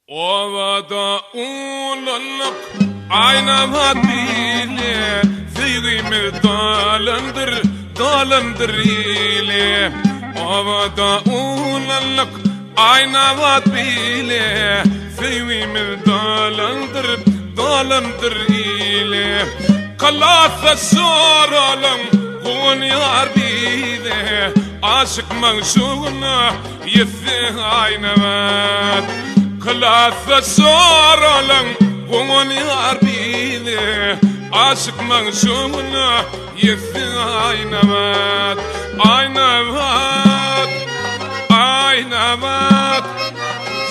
Ovada ulanıp aynamat bile Fiğimi dalandır ile Ovada ulanıp aynamat bile Fiğimi dalandır ile Kalasa soralım kun yar bile Aşık manşuna yefe aynamat Kalasa soralım kun yar bile Aşık manşuna yefe aynamat Aynamat, aynamat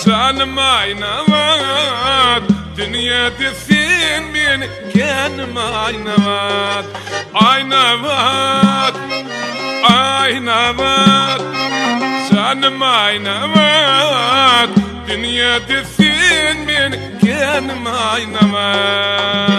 Canım aynamat Dünyada sen beni kendim aynamat Aynamat, aynamat Canım aynamat Dünyada sen beni kendim aynamat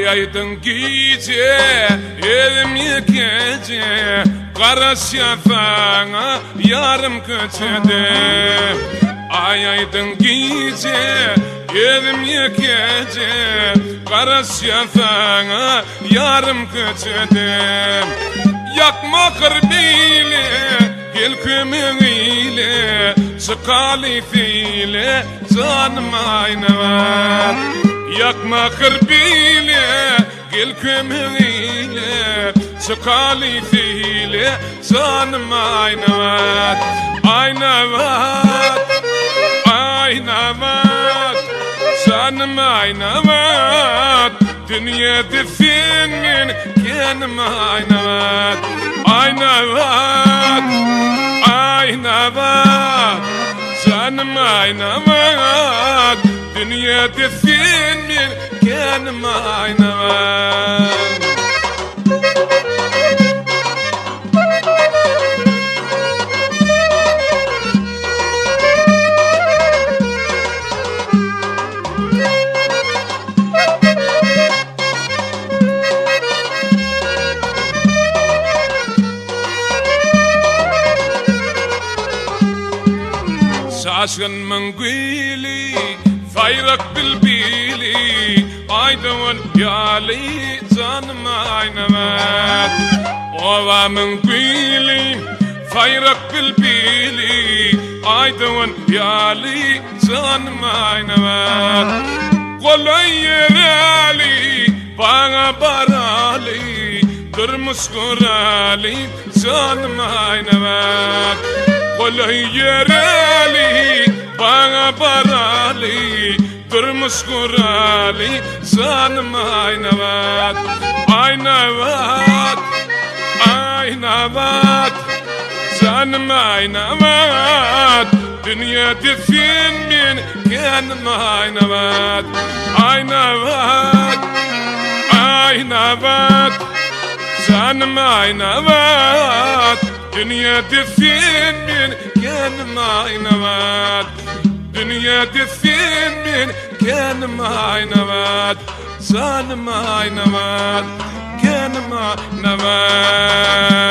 Aydın gece, elim gece Kara şafağına yarım köçede Aydın gece, elim gece Kara şafağına yarım köçede Yakma kırbiyle, gel kömüğüyle Çıkalifiyle, canım aynamat Yakma kırbiyle, gel kömüğüyle Çıkalifiyle, canım aynamat Aynamat, aynamat Canım aynamat Dünyada sen beni kendim aynamat Aynamat, aynamat Canım aynamat Dünyada sen beni kendim aynamat Şaşkın mengwili Fayrak bilbili Aydın yali canım aynamat Ova mengwili Fayrak bilbili Aydın yali canım aynamat Kolay yerali Bana barali Durmuş kurali canım aynamat Kolay yerali Bana barali Durmuş kurali Canım aynamat Aynamat, aynamat Canım aynamat Dünyada sen beni kendim aynamat Aynamat, aynamat Canım aynamat Dünyada sen beni kendim aynamat Dünyada sen beni kendim aynamat Canım aynamat Kendim aynamat